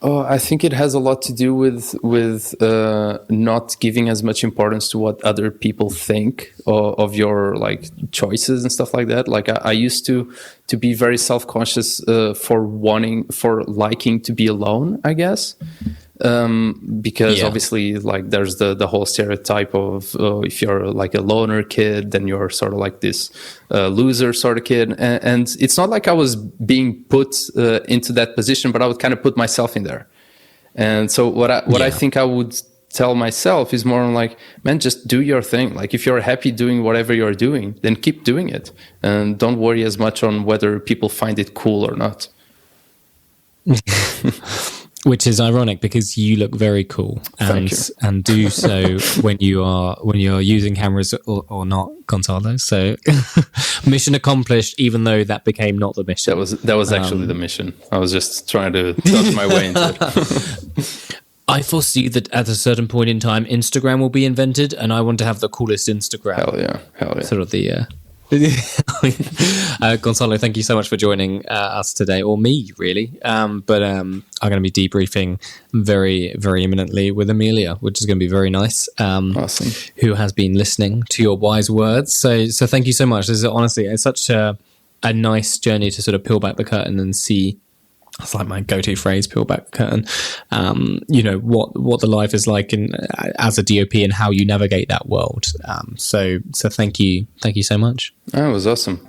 Oh, I think it has a lot to do with not giving as much importance to what other people think of your like choices and stuff like that. Like I used to be very self-conscious for liking to be alone, I guess. Because obviously like there's the whole stereotype of if you're like a loner kid, then you're sort of like this loser sort of kid, and it's not like I was being put into that position, but I would kind of put myself in there. And so what I think I would tell myself is more like, man, just do your thing. Like if you're happy doing whatever you're doing, then keep doing it, and don't worry as much on whether people find it cool or not. Which is ironic because you look very cool and do so when you're using cameras or not, Gonçalo. So mission accomplished, even though that became not the mission. That was actually the mission. I was just trying to dodge my way into it. I foresee that at a certain point in time, Instagram will be invented, and I want to have the coolest Instagram. Hell yeah. Sort of the... Gonçalo, thank you so much for joining us today, or me really, but I'm going to be debriefing very, very imminently with Amelia, which is going to be very nice. Awesome. Who has been listening to your wise words, so thank you so much. This is honestly, it's such a nice journey to sort of peel back the curtain and see. It's like my go-to phrase, peel back the curtain. What the life is like as a DOP and how you navigate that world. So thank you so much. It was awesome.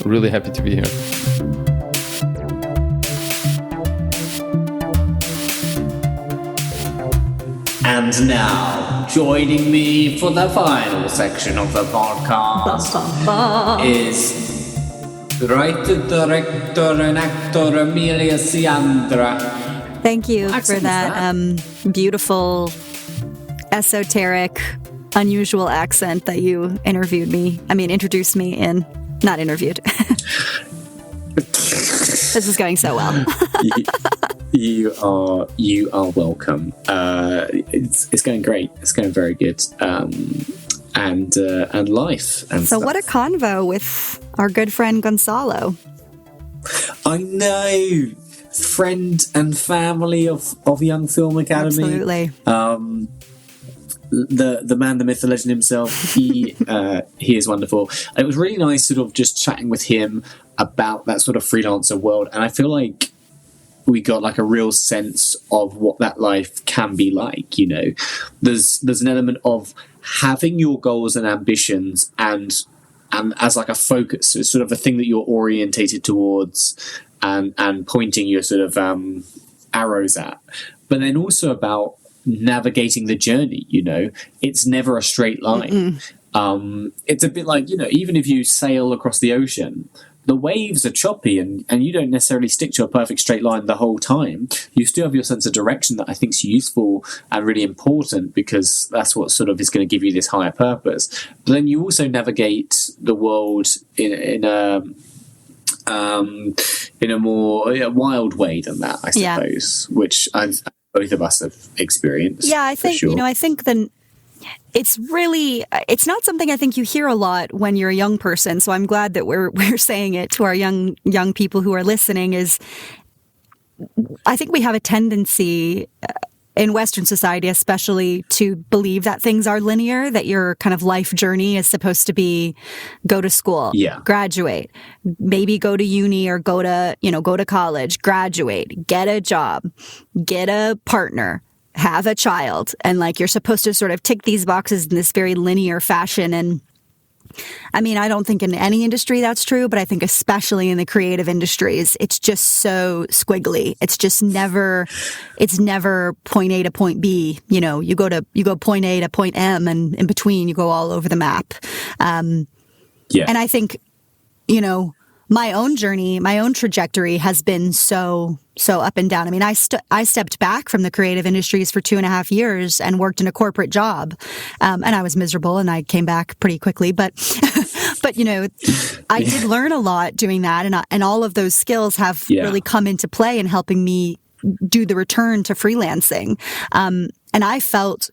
Really happy to be here. And now, joining me for the final section of the podcast is writer, director, and actor Amelia Siandra. Thank you for that beautiful, esoteric, unusual accent that you introduced me in. Not interviewed. This is going so well. You are welcome. It's going great. It's going very good. And life. And so stuff. what a convo with our good friend Gonçalo. I know, friend and family of Young Film Academy. Absolutely. The man, the myth, the legend himself. He is wonderful. It was really nice, sort of just chatting with him about that sort of freelancer world, and I feel like we got like a real sense of what that life can be like. You know, there's an element of having your goals and ambitions and as like a focus, it's sort of a thing that you're orientated towards and pointing your sort of arrows at, but then also about navigating the journey. You know, it's never a straight line. It's a bit like, you know, even if you sail across the ocean, the waves are choppy and you don't necessarily stick to a perfect straight line the whole time. You still have your sense of direction that I think is useful and really important, because that's what sort of is going to give you this higher purpose. But then you also navigate the world in a more wild way than that, I suppose, which both of us have experienced. Yeah, I think, sure. you know, I think then it's not something I think you hear a lot when you're a young person. So I'm glad that we're saying it to our young people who are listening. Is I think we have a tendency in Western society, especially, to believe that things are linear, that your kind of life journey is supposed to be go to school, graduate, maybe go to uni or go to college, graduate, get a job, get a partner, have a child, and like you're supposed to sort of tick these boxes in this very linear fashion. And I mean, I don't think in any industry that's true, but I think especially in the creative industries, it's just so squiggly. It's never point A to point B. You know, you go point A to point M, and in between you go all over the map. And I think, you know, my own journey, my own trajectory has been so up and down. I mean, I stepped back from the creative industries for 2.5 years and worked in a corporate job. And I was miserable and I came back pretty quickly. But you know, I did learn a lot doing that. And all of those skills have really come into play in helping me do the return to freelancing. And I felt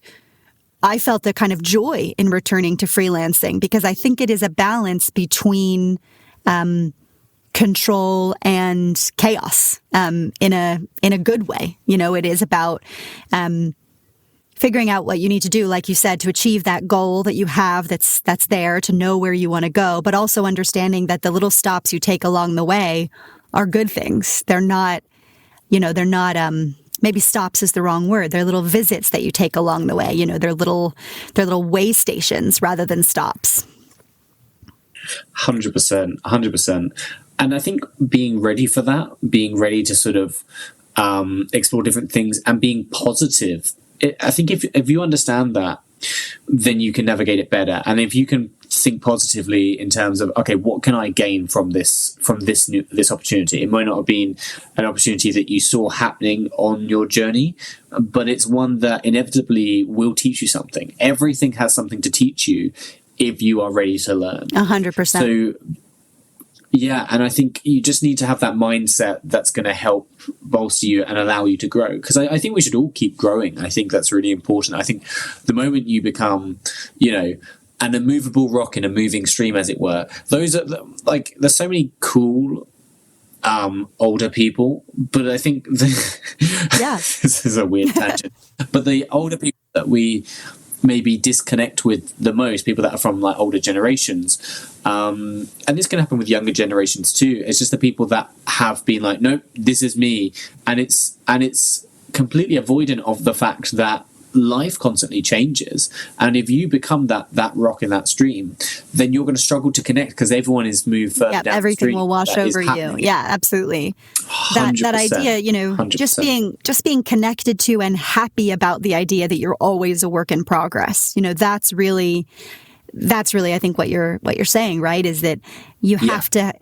the kind of joy in returning to freelancing, because I think it is a balance between control and chaos, in a good way. You know, it is about figuring out what you need to do, like you said, to achieve that goal that you have that's there, to know where you want to go, but also understanding that the little stops you take along the way are good things. They're not maybe stops is the wrong word. They're little visits that you take along the way. You know, they're little way stations rather than stops. 100%. And I think being ready for that, being ready to sort of explore different things and being positive, I think if you understand that, then you can navigate it better. And if you can think positively in terms of, okay, what can I gain from this opportunity? It might not have been an opportunity that you saw happening on your journey, but it's one that inevitably will teach you something. Everything has something to teach you if you are ready to learn. 100%. So, yeah, and I think you just need to have that mindset that's going to help bolster you and allow you to grow. Because I think we should all keep growing. I think that's really important. I think the moment you become, you know, an immovable rock in a moving stream, as it were, those are like, there's so many cool older people, but I think this is a weird tangent. But the older people that we maybe disconnect with the most, people that are from like older generations, and this can happen with younger generations too. It's just the people that have been like, nope, this is me, and it's completely avoidant of the fact that life constantly changes, and if you become that rock in that stream, then you're going to struggle to connect, because everyone is moved further down everything the stream. will wash over you. Yeah, absolutely. That idea, you know, 100%. just being connected to and happy about the idea that you're always a work in progress. You know, that's really I think what you're saying, right? Is that you have to,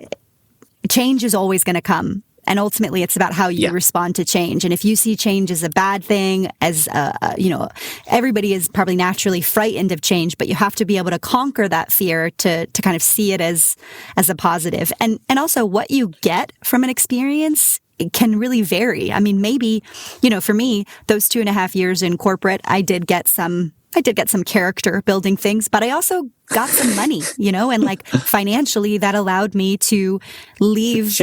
change is always going to come. And ultimately, it's about how you respond to change. And if you see change as a bad thing, as everybody is probably naturally frightened of change, but you have to be able to conquer that fear to kind of see it as a positive. And also, what you get from an experience, it can really vary. I mean, maybe, for me, those 2.5 years in corporate, I did get some character building things, but I also got some money, and like financially that allowed me to leave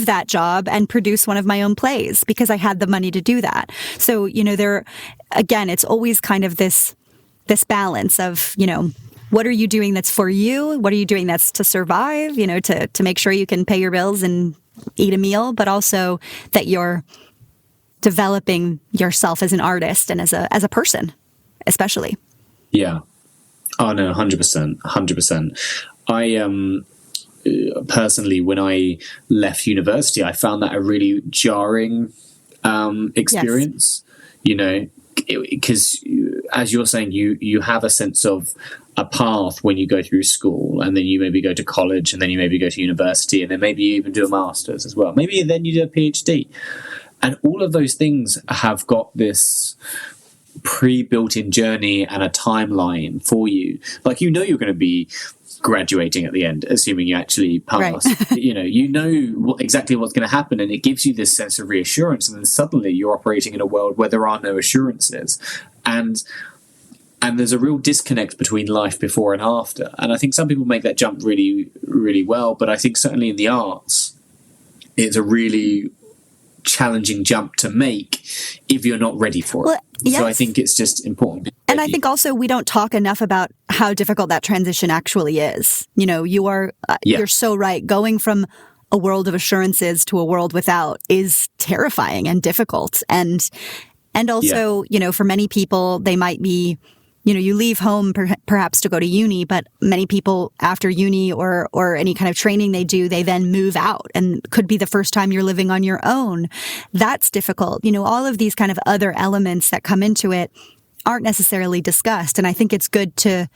that job and produce one of my own plays because I had the money to do that. So, again, it's always kind of this balance of, what are you doing that's for you? What are you doing that's to survive, to make sure you can pay your bills and eat a meal, but also that you're developing yourself as an artist and as a person, especially. Yeah. Oh no, 100%. I personally, when I left university, I found that a really jarring experience. Because as you're saying, you have a sense of a path when you go through school, and then you maybe go to college, and then you maybe go to university, and then maybe you even do a master's as well. Maybe then you do a PhD, and all of those things have got this pre-built-in journey and a timeline for you. Like, you're going to be graduating at the end, assuming you actually pass. Right. you know exactly what's going to happen, and it gives you this sense of reassurance. And then suddenly you're operating in a world where there are no assurances, and there's a real disconnect between life before and after. And I think some people make that jump really, really well, but I think certainly in the arts, it's a really challenging jump to make if you're not ready for it. Well, yes. So I think it's just important. And I think also we don't talk enough about how difficult that transition actually is. You're so right. Going from a world of assurances to a world without is terrifying and difficult. And also, for many people, they might be, you leave home perhaps to go to uni, but many people after uni or any kind of training they do, they then move out, and could be the first time you're living on your own. That's difficult. All of these kind of other elements that come into it aren't necessarily discussed. And I think it's good to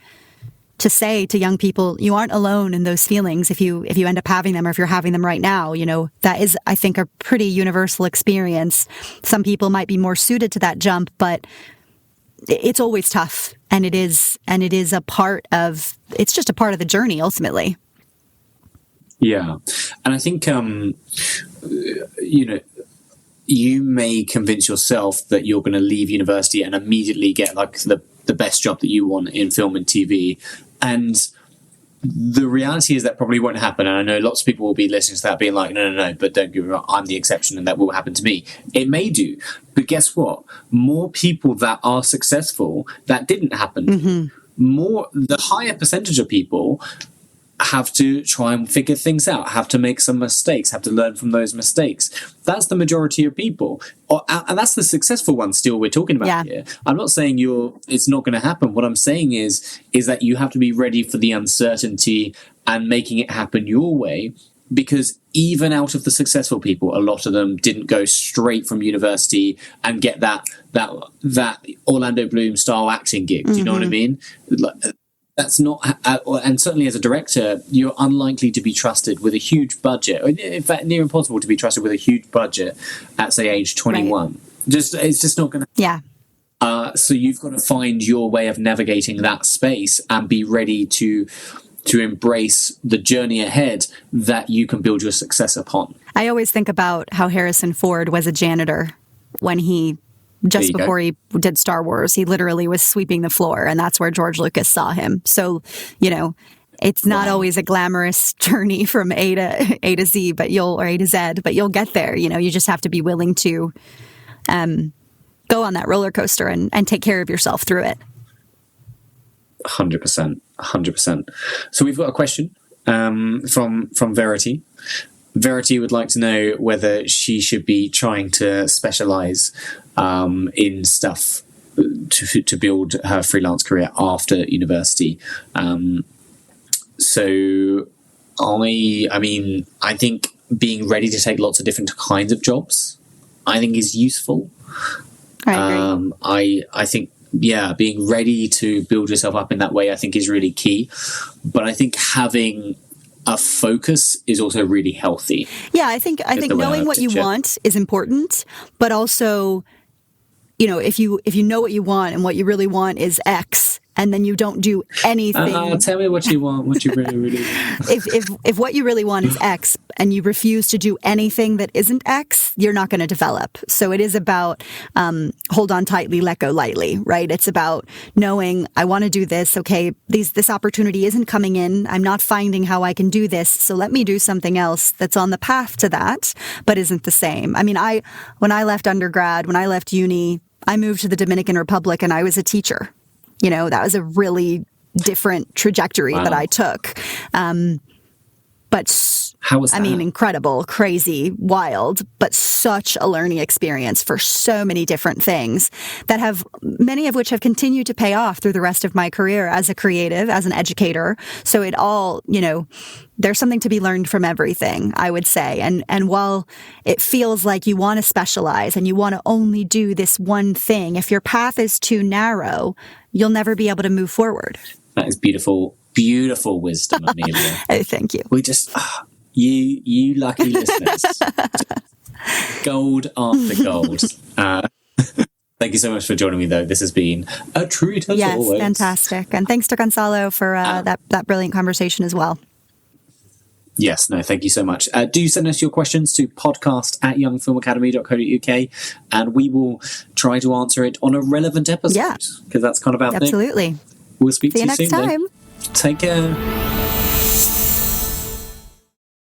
say to young people, you aren't alone in those feelings if you end up having them, or if you're having them right now. That is, I think, a pretty universal experience. Some people might be more suited to that jump, but it's always tough, and it is a part of, it's just a part of the journey ultimately. Yeah. And I think, you may convince yourself that you're going to leave university and immediately get like the best job that you want in film and TV. And the reality is that probably won't happen. And I know lots of people will be listening to that being like, no, but don't get me wrong, I'm the exception and that will happen to me. It may do. But guess what? More people that are successful, that didn't happen. Mm-hmm. The higher percentage of people have to try and figure things out, have to make some mistakes, have to learn from those mistakes. That's the majority of people. And that's the successful ones still we're talking about here. I'm not saying it's not going to happen. What I'm saying is that you have to be ready for the uncertainty and making it happen your way, because even out of the successful people, a lot of them didn't go straight from university and get that Orlando Bloom style acting gig. Do you know what I mean? That's not, and certainly as a director, you're unlikely to be trusted with a huge budget. In fact, near impossible to be trusted with a huge budget at, say, age 21. Right. It's just not going to. Yeah. So you've got to find your way of navigating that space and be ready to embrace the journey ahead that you can build your success upon. I always think about how Harrison Ford was a janitor when he. Just before he did Star Wars, he literally was sweeping the floor, and that's where George Lucas saw him. So, it's not always a glamorous journey from A to Z, or A to Z, but you'll get there. You just have to be willing to go on that roller coaster and take care of yourself through it. 100%. So we've got a question from Verity. Verity would like to know whether she should be trying to specialize in stuff to build her freelance career after university. So I think being ready to take lots of different kinds of jobs, I think, is useful. I think, being ready to build yourself up in that way, I think, is really key. But I think having a focus is also really healthy. Yeah, I think knowing what you want is important, but also, if you know what you want and what you really want is X, and then you don't do anything. Tell me what you want, what you really, really want. If what you really want is X and you refuse to do anything that isn't X, you're not going to develop. So it is about hold on tightly, let go lightly, right? It's about knowing I want to do this. Okay, this opportunity isn't coming in. I'm not finding how I can do this. So let me do something else that's on the path to that, but isn't the same. I mean, when I left undergrad, when I left uni, I moved to the Dominican Republic and I was a teacher. That was a really different trajectory that I took. But how was that? I mean, incredible, crazy, wild, but such a learning experience for so many different things that have, many of which have continued to pay off through the rest of my career as a creative, as an educator. So it all, there's something to be learned from everything, I would say. And while it feels like you want to specialize and you want to only do this one thing, if your path is too narrow, you'll never be able to move forward. That is beautiful, beautiful wisdom, Amelia. Oh, thank you. We just, you lucky listeners. Gold after gold. Thank you so much for joining me, though. This has been a treat as always. Yes, fantastic. And thanks to Gonçalo for that brilliant conversation as well. Yes, no, thank you so much. Do send us your questions to podcast@youngfilmacademy.co.uk, and we will try to answer it on a relevant episode. Yeah. Because that's kind of our thing. Absolutely. We'll speak to you next soon. time. Then. Take care.